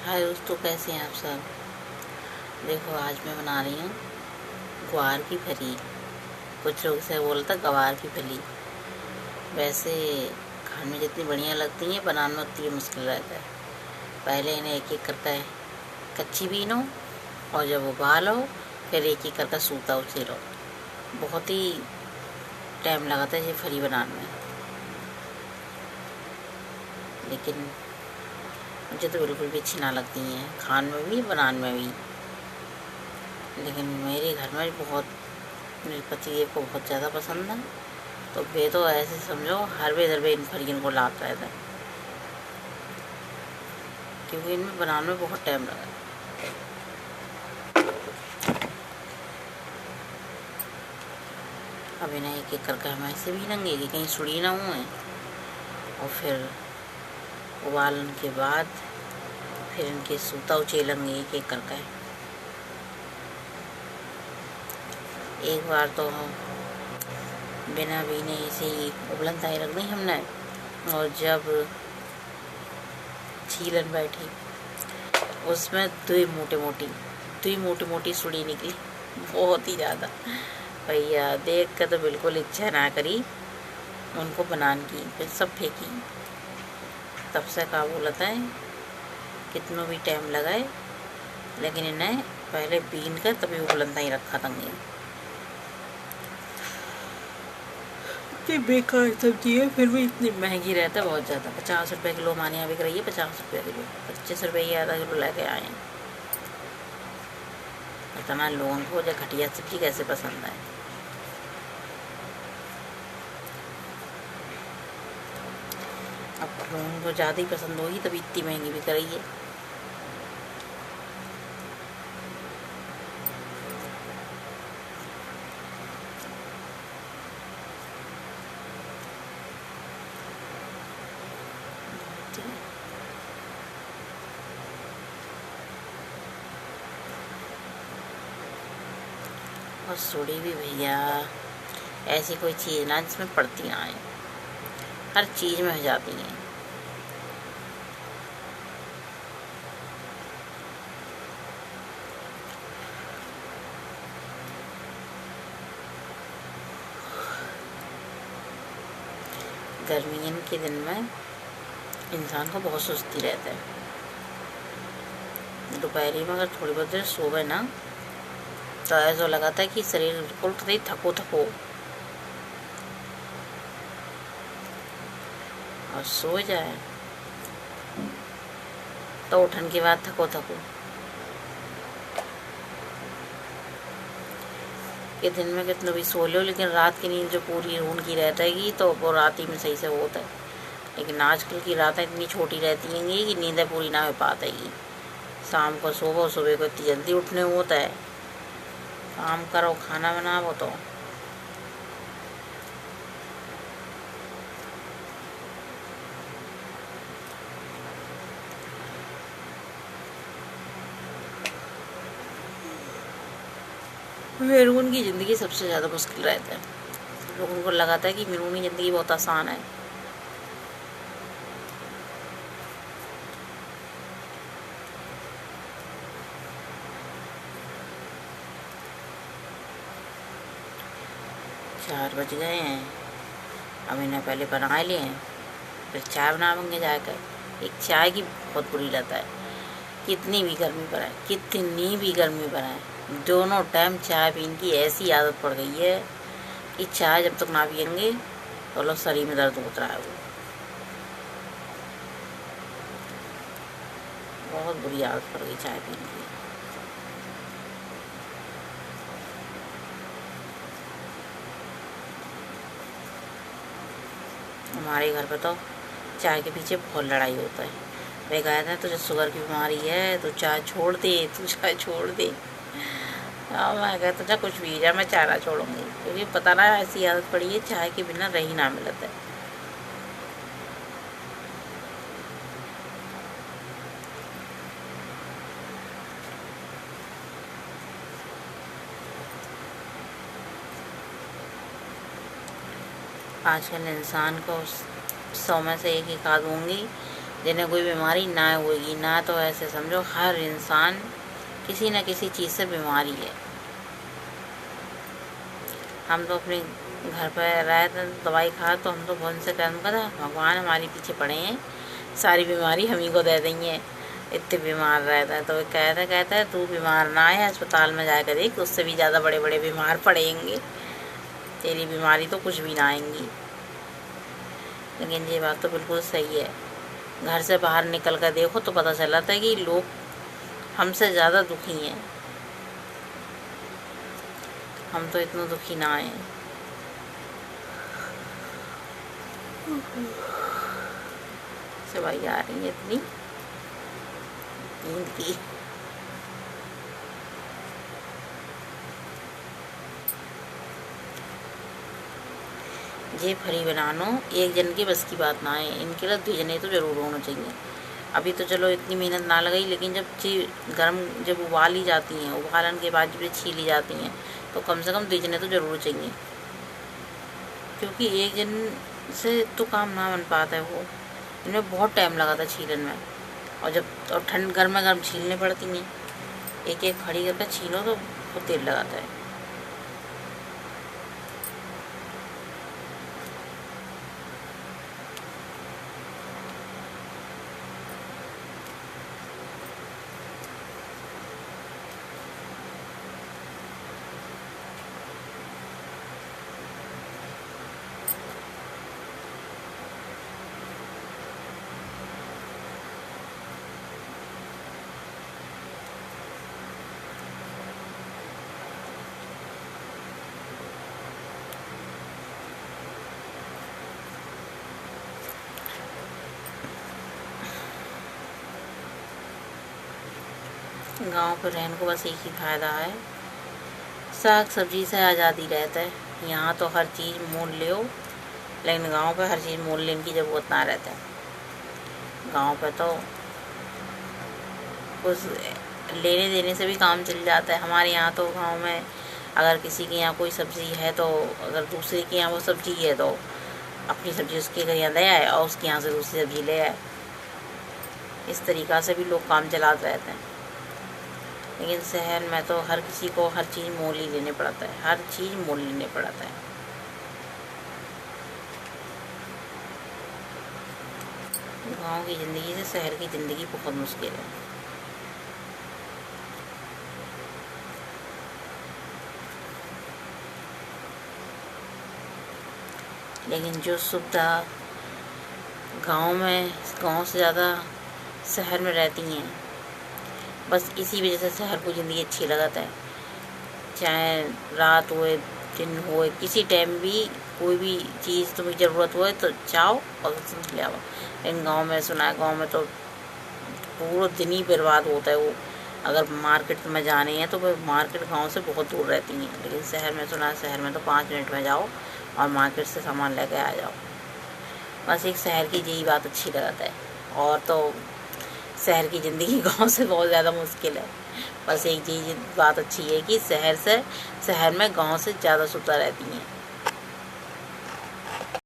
हाय दोस्तों, कैसे हैं आप सब। देखो, आज मैं बना रही हूँ ग्वार की फली। कुछ लोग इसे बोलते हैं गवार की फली। वैसे खाने में जितनी बढ़िया लगती हैं, बनाने में उतनी मुश्किल रहता है। पहले इन्हें एक एक करके कच्ची बीनो, और जब उबालो फिर एक एक करके सूता उछेलो। बहुत ही टाइम लगाता है ये फली बनाने में, लेकिन मुझे तो बिल्कुल भी अच्छी ना लगती हैं, खाने में भी बनाने में भी। लेकिन मेरे घर में बहुत, मेरे पतिदेव को बहुत ज़्यादा पसंद है, तो वे तो ऐसे समझो हर वे दर वे इन फलियों को लाते रहते हैं, क्योंकि इनमें बनाने में बहुत टाइम लगा। अब इन्हें एक एक करके हम ऐसे भी लेंगे कि कहीं सुड़ी ना हुए, और फिर उबालने के बाद फिर इनके सूता उचेलेंगे एक एक करके। एक बार तो बिना बीने ऐसे ही उबलन ताई रख दी हमने, और जब छीलन बैठी उसमें दुई मोटी मोटी सुड़ी निकली, बहुत ही ज़्यादा। भैया देख कर तो बिल्कुल इच्छा ना करी उनको बनाने की, फिर सब फेंकी। तब से का बोलता है कितनों भी टाइम लगाए, लेकिन इन्हें पहले बीन कर तभी उबलन ताई रखा तंगे। इतनी बेकार सब्जी है, फिर भी इतनी महंगी रहता है, बहुत ज़्यादा। 50 रुपये किलो हमारे यहाँ बिक रही है, 50 रुपये किलो। 25 रुपये ही आधा किलो लेके आए हैं। इतना लोगों को जो घटिया सब्जी कैसे पसंद है। अब लोगों को ज़्यादा ही पसंद होगी, तभी इतनी महंगी बिक रही है। और सुड़ी भी भैया ऐसी कोई चीज़ ना जिसमें पड़ती ना है, हर चीज़ में हो जाती हैं। गर्मियों के दिन में इंसान को बहुत सुस्ती रहता है। दोपहरी में अगर थोड़ी बहुत देर सोवे ना, तो ऐसा लगाता है कि शरीर बिल्कुल थको थको, और सो जाए तो उठन के बाद थको थको। कि दिन में कितना भी सो लो, लेकिन रात की नींद जो पूरी ऊन की रहती तो वो रात ही में सही से होता है। लेकिन आजकल की रातें इतनी छोटी रहती हैं कि नींदें पूरी ना हो पाती। शाम को सोवो, सुबह को इतनी जल्दी उठने होता है, काम करो, खाना बनाओ। तो मेरून की ज़िंदगी सबसे ज़्यादा मुश्किल रहता है। लोगों को लगाता है कि मेरून की ज़िंदगी बहुत आसान है। चार बज गए हैं, अब इन्हें पहले बना लिए हैं, फिर चाय बनाएंगे जाकर। एक चाय की बहुत बुरी लत है, कितनी भी गर्मी पर है, दोनों टाइम चाय पीने की ऐसी आदत पड़ गई है कि चाय जब तक ना पियेंगे तो लोग शरीर में दर्द होता है। वो बहुत बुरी आदत पड़ गई चाय पीने की। हमारे घर पर तो चाय के पीछे बहुत लड़ाई होता है। वे कहते हैं तुझे शुगर की बीमारी है, तू चाय छोड़ दे, तू चाय छोड़ दे। हाँ, मैं कहता तुझे कुछ भी जा, मैं चाय ना छोड़ूंगी, क्योंकि पता ना ऐसी आदत पड़ी है चाय के बिना रही ना मिलता है। आजकल इंसान को 100 में से एक ही आध होंगी जिन्हें कोई बीमारी ना होगी ना, तो ऐसे समझो हर इंसान किसी न किसी चीज़ से बीमारी है। हम तो अपने घर पर रहे थे, दवाई खा तो हम तो बहुत से कर्म करा, भगवान हमारे पीछे पड़े हैं, सारी बीमारी हम ही को दे देंगे, इतने बीमार रहता है। तो कहता है तू बीमार ना है, अस्पताल में जाकर देख, उससे भी ज़्यादा बड़े बड़े बीमार पड़ेंगे, तेरी बीमारी तो कुछ भी ना आएंगी। लेकिन ये बात तो बिल्कुल सही है। घर से बाहर निकल कर देखो तो पता चलता है कि लोग हमसे ज़्यादा दुखी हैं, हम तो इतना दुखी ना हैं। सवाई आ रही है इतनी नींद की। ये फरी बनानो एक जन की बस की बात ना है, इनके लिए 2 जने तो जरूर होना चाहिए। अभी तो चलो इतनी मेहनत ना लगाई, लेकिन जब जब उबाली जाती हैं, उबालन के बाद जब छीली जाती हैं, तो कम से कम 2 जने तो जरूर चाहिए, क्योंकि एक जन से तो काम ना बन पाता है। वो इनमें बहुत टाइम लगा था छीलन में, और जब ठंड गर्म छीलने पड़ती हैं, एक एक खड़ी करके छीलो तो बहुत देर लगाता है। गांव पर रहने को बस एक ही फायदा है, साग सब्जी से आज़ादी रहता है। यहाँ तो हर चीज़ मोल लो, लेकिन गांव पे हर चीज़ मोल लेने की ज़रूरत ना रहता है। गांव पे तो कुछ लेने देने से भी काम चल जाता है। हमारे यहाँ तो गांव में अगर किसी के यहाँ कोई सब्ज़ी है, तो अगर दूसरे के यहाँ वो सब्ज़ी है तो अपनी सब्ज़ी उसके घर यहाँ ले आए और उसके यहाँ से दूसरी सब्ज़ी ले आए। इस तरीक़ा से भी लोग काम चलाते रहते हैं। लेकिन शहर में तो हर किसी को हर चीज़ मोल ही लेने पड़ता है, हर चीज़ मोल लेने पड़ता है। गांव की ज़िंदगी से शहर की ज़िंदगी बहुत मुश्किल है। लेकिन जो सुविधा गांव से ज़्यादा शहर में रहती हैं, बस इसी वजह से शहर को ज़िंदगी अच्छी लगता है। चाहे रात होए दिन होए, किसी टाइम भी कोई भी चीज़ तुम्हें ज़रूरत होए तो जाओ और तुम ले आओ। लेकिन गांव में सुना है, गांव में तो पूरा दिन ही बर्बाद होता है। वो अगर मार्केट में जाने हैं तो वह मार्केट गांव से बहुत दूर रहती हैं। लेकिन शहर में सुना है, शहर में तो 5 मिनट में जाओ और मार्केट से सामान लेके आ जाओ। बस एक शहर की यही बात अच्छी लगता है, और तो शहर की ज़िंदगी गांव से बहुत ज़्यादा मुश्किल है। बस एक यही बात अच्छी है कि शहर में गांव से ज़्यादा सुविधा रहती हैं।